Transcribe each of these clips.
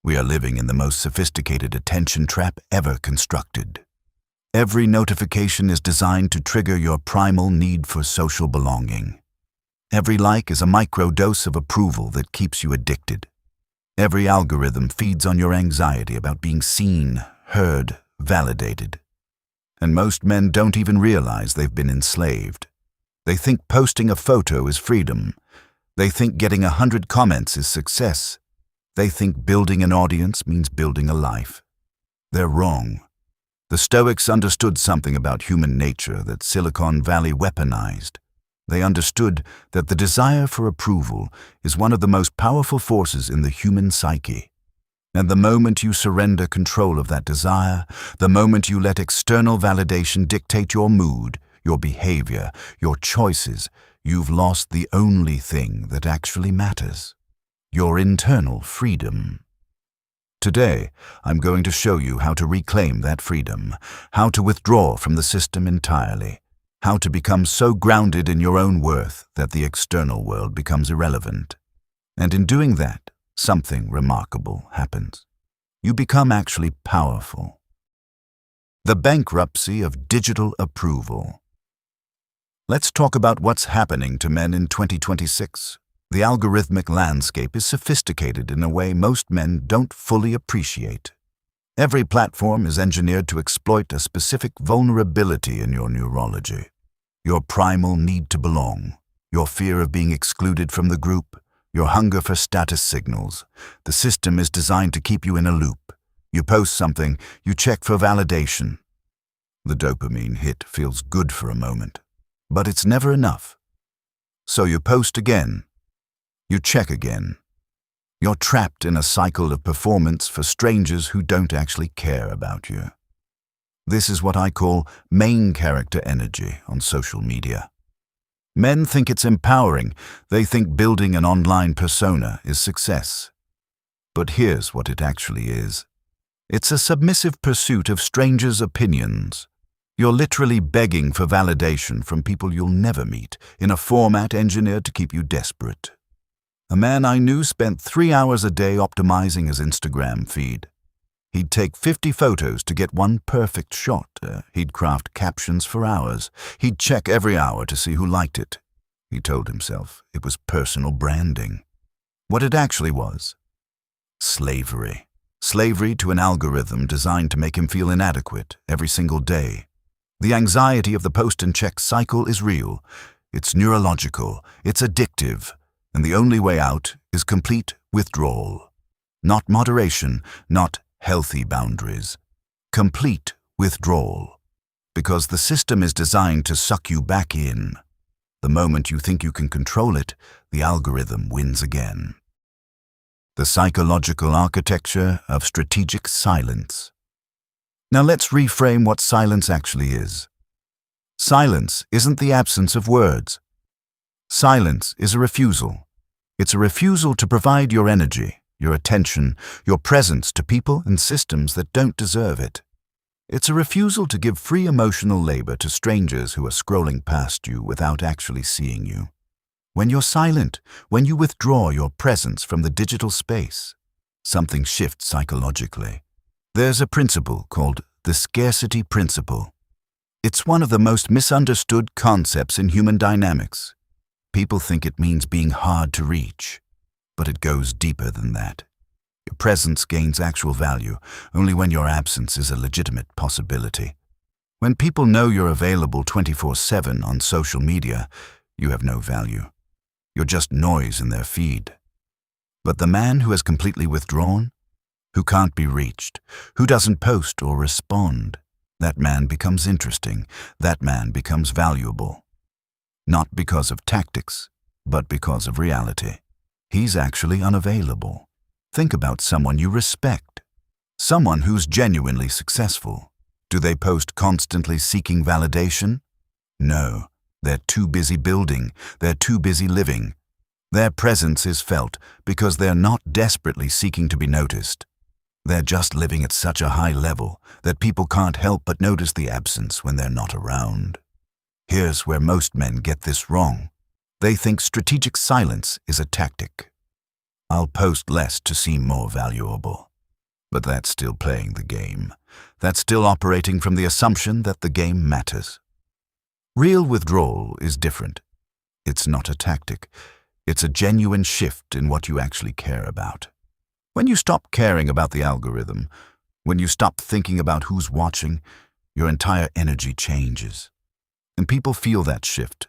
We are living in the most sophisticated attention trap ever constructed. Every notification is designed to trigger your primal need for social belonging. Every like is a microdose of approval that keeps you addicted. Every algorithm feeds on your anxiety about being seen, heard, validated. And most men don't even realize they've been enslaved. They think posting a photo is freedom. They think getting 100 comments is success. They think building an audience means building a life. They're wrong. The Stoics understood something about human nature that Silicon Valley weaponized. They understood that the desire for approval is one of the most powerful forces in the human psyche. And the moment you surrender control of that desire, the moment you let external validation dictate your mood, your behavior, your choices, you've lost the only thing that actually matters: your internal freedom. Today, I'm going to show you how to reclaim that freedom, how to withdraw from the system entirely, how to become so grounded in your own worth that the external world becomes irrelevant. And in doing that, something remarkable happens. You become actually powerful. The bankruptcy of digital approval. Let's talk about what's happening to men in 2026. The algorithmic landscape is sophisticated in a way most men don't fully appreciate. Every platform is engineered to exploit a specific vulnerability in your neurology. Your primal need to belong, your fear of being excluded from the group, your hunger for status signals. The system is designed to keep you in a loop. You post something, you check for validation. The dopamine hit feels good for a moment, but it's never enough. So you post again. You check again. You're trapped in a cycle of performance for strangers who don't actually care about you. This is what I call main character energy on social media. Men think it's empowering. They think building an online persona is success. But here's what it actually is. It's a submissive pursuit of strangers' opinions. You're literally begging for validation from people you'll never meet, in a format engineered to keep you desperate. A man I knew spent 3 hours a day optimizing his Instagram feed. He'd take 50 photos to get one perfect shot. He'd craft captions for hours. He'd check every hour to see who liked it. He told himself it was personal branding. What it actually was: slavery. Slavery to an algorithm designed to make him feel inadequate every single day. The anxiety of the post and check cycle is real. It's neurological. It's addictive. And the only way out is complete withdrawal. Not moderation, not healthy boundaries. Complete withdrawal. Because the system is designed to suck you back in. The moment you think you can control it, the algorithm wins again. The psychological architecture of strategic silence. Now let's reframe what silence actually is. Silence isn't the absence of words. Silence is a refusal. It's a refusal to provide your energy, your attention, your presence to people and systems that don't deserve it. It's a refusal to give free emotional labor to strangers who are scrolling past you without actually seeing you. When you're silent, when you withdraw your presence from the digital space, something shifts psychologically. There's a principle called the scarcity principle. It's one of the most misunderstood concepts in human dynamics. People think it means being hard to reach, but it goes deeper than that. Your presence gains actual value only when your absence is a legitimate possibility. When people know you're available 24/7 on social media, you have no value. You're just noise in their feed. But the man who has completely withdrawn, who can't be reached, who doesn't post or respond, that man becomes interesting, that man becomes valuable. Not because of tactics, but because of reality. He's actually unavailable. Think about someone you respect, someone who's genuinely successful. Do they post constantly seeking validation? No, they're too busy building, they're too busy living. Their presence is felt because they're not desperately seeking to be noticed. They're just living at such a high level that people can't help but notice the absence when they're not around. Here's where most men get this wrong. They think strategic silence is a tactic. I'll post less to seem more valuable. But that's still playing the game. That's still operating from the assumption that the game matters. Real withdrawal is different. It's not a tactic. It's a genuine shift in what you actually care about. When you stop caring about the algorithm, when you stop thinking about who's watching, your entire energy changes. And people feel that shift.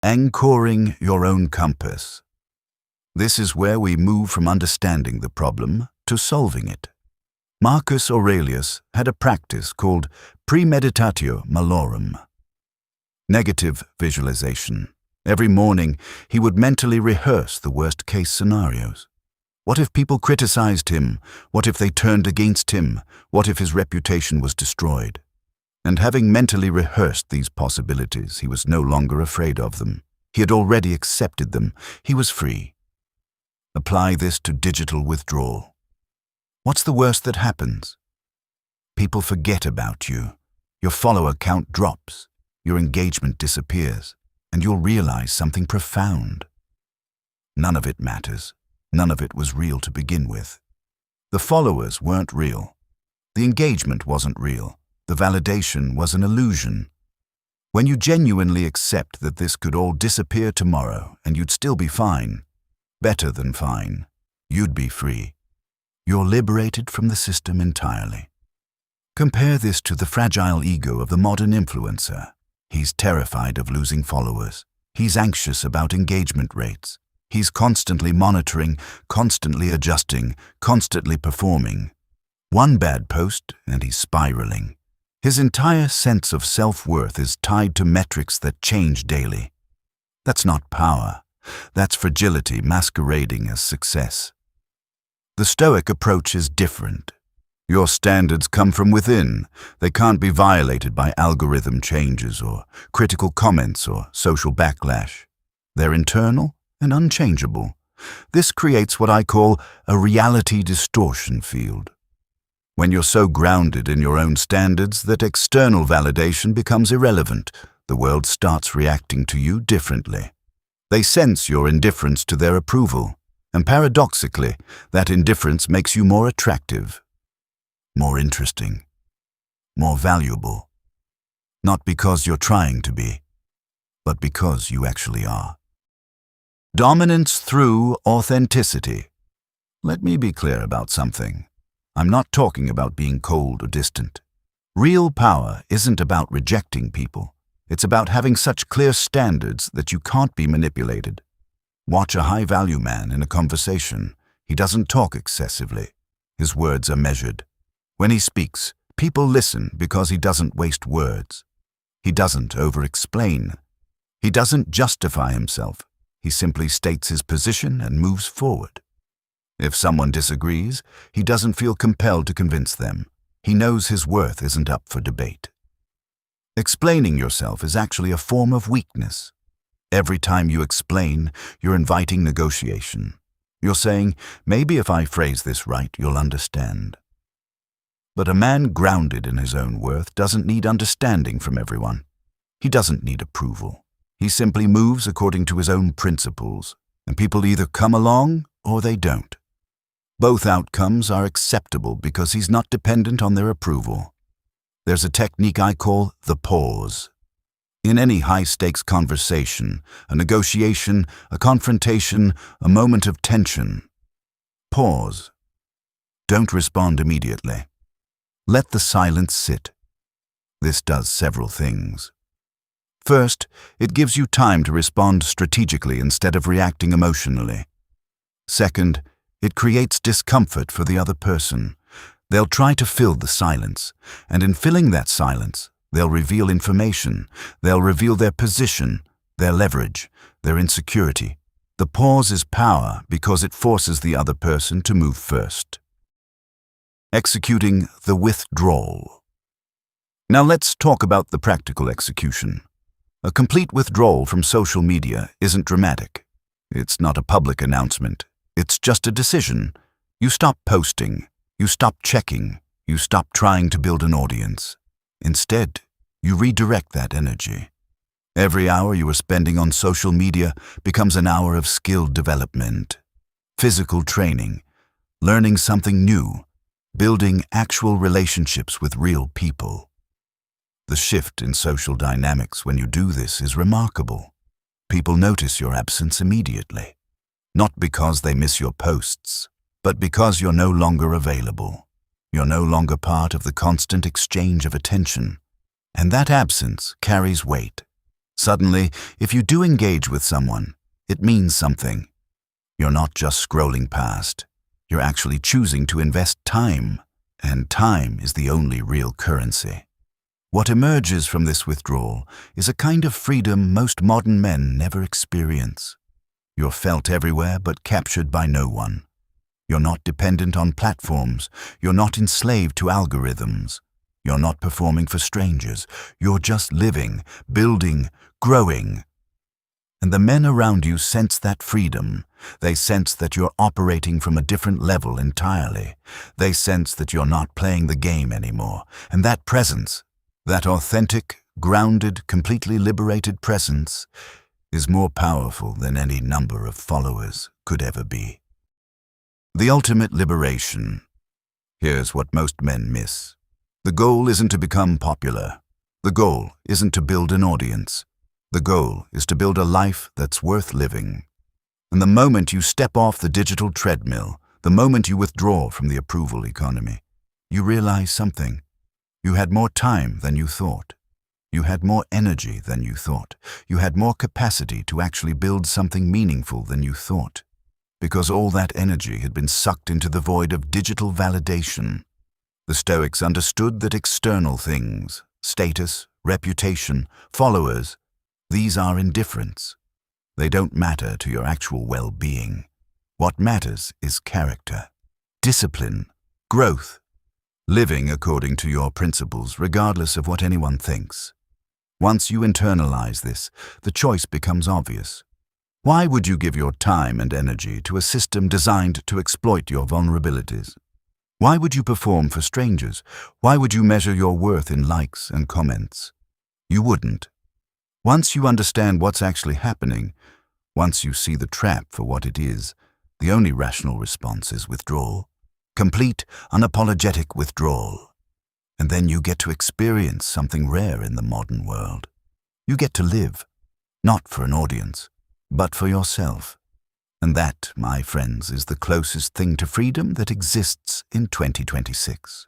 Anchoring your own compass. This is where we move from understanding the problem to solving it. Marcus Aurelius had a practice called premeditatio malorum. Negative visualization. Every morning, he would mentally rehearse the worst-case scenarios. What if people criticized him? What if they turned against him? What if his reputation was destroyed? And having mentally rehearsed these possibilities, he was no longer afraid of them. He had already accepted them. He was free. Apply this to digital withdrawal. What's the worst that happens? People forget about you. Your follower count drops. Your engagement disappears. And you'll realize something profound. None of it matters. None of it was real to begin with. The followers weren't real. The engagement wasn't real. The validation was an illusion. When you genuinely accept that this could all disappear tomorrow and you'd still be fine, better than fine, you'd be free. You're liberated from the system entirely. Compare this to the fragile ego of the modern influencer. He's terrified of losing followers. He's anxious about engagement rates. He's constantly monitoring, constantly adjusting, constantly performing. One bad post and he's spiraling. His entire sense of self-worth is tied to metrics that change daily. That's not power. That's fragility masquerading as success. The Stoic approach is different. Your standards come from within. They can't be violated by algorithm changes or critical comments or social backlash. They're internal and unchangeable. This creates what I call a reality distortion field. When you're so grounded in your own standards that external validation becomes irrelevant, the world starts reacting to you differently. They sense your indifference to their approval, and paradoxically, that indifference makes you more attractive, more interesting, more valuable. Not because you're trying to be, but because you actually are. Dominance through authenticity. Let me be clear about something. I'm not talking about being cold or distant. Real power isn't about rejecting people. It's about having such clear standards that you can't be manipulated. Watch a high-value man in a conversation. He doesn't talk excessively. His words are measured. When he speaks, people listen because he doesn't waste words. He doesn't over-explain. He doesn't justify himself. He simply states his position and moves forward. If someone disagrees, he doesn't feel compelled to convince them. He knows his worth isn't up for debate. Explaining yourself is actually a form of weakness. Every time you explain, you're inviting negotiation. You're saying, maybe if I phrase this right, you'll understand. But a man grounded in his own worth doesn't need understanding from everyone. He doesn't need approval. He simply moves according to his own principles, and people either come along or they don't. Both outcomes are acceptable because he's not dependent on their approval. There's a technique I call the pause. In any high-stakes conversation, a negotiation, a confrontation, a moment of tension, pause. Don't respond immediately. Let the silence sit. This does several things. First, it gives you time to respond strategically instead of reacting emotionally. Second, it creates discomfort for the other person. They'll try to fill the silence, and in filling that silence, they'll reveal information. They'll reveal their position, their leverage, their insecurity. The pause is power because it forces the other person to move first. Executing the withdrawal. Now let's talk about the practical execution. A complete withdrawal from social media isn't dramatic. It's not a public announcement. It's just a decision. You stop posting. You stop checking. You stop trying to build an audience. Instead, you redirect that energy. Every hour you are spending on social media becomes an hour of skill development, physical training, learning something new, building actual relationships with real people. The shift in social dynamics when you do this is remarkable. People notice your absence immediately, not because they miss your posts, but because you're no longer available. You're no longer part of the constant exchange of attention, and that absence carries weight. Suddenly, if you do engage with someone, it means something. You're not just scrolling past. You're actually choosing to invest time, and time is the only real currency. What emerges from this withdrawal is a kind of freedom most modern men never experience. You're felt everywhere but captured by no one. You're not dependent on platforms. You're not enslaved to algorithms. You're not performing for strangers. You're just living, building, growing. And the men around you sense that freedom. They sense that you're operating from a different level entirely. They sense that you're not playing the game anymore. And that presence, that authentic, grounded, completely liberated presence, is more powerful than any number of followers could ever be. The ultimate liberation. Here's what most men miss. The goal isn't to become popular. The goal isn't to build an audience. The goal is to build a life that's worth living. And the moment you step off the digital treadmill, the moment you withdraw from the approval economy, you realize something. You had more time than you thought. You had more energy than you thought. You had more capacity to actually build something meaningful than you thought. Because all that energy had been sucked into the void of digital validation. The Stoics understood that external things, status, reputation, followers, these are indifferents. They don't matter to your actual well-being. What matters is character, discipline, growth, living according to your principles regardless of what anyone thinks. Once you internalize this, the choice becomes obvious. Why would you give your time and energy to a system designed to exploit your vulnerabilities? Why would you perform for strangers? Why would you measure your worth in likes and comments? You wouldn't. Once you understand what's actually happening, once you see the trap for what it is, the only rational response is withdrawal. Complete, unapologetic withdrawal. And then you get to experience something rare in the modern world. You get to live, not for an audience, but for yourself. And that, my friends, is the closest thing to freedom that exists in 2026.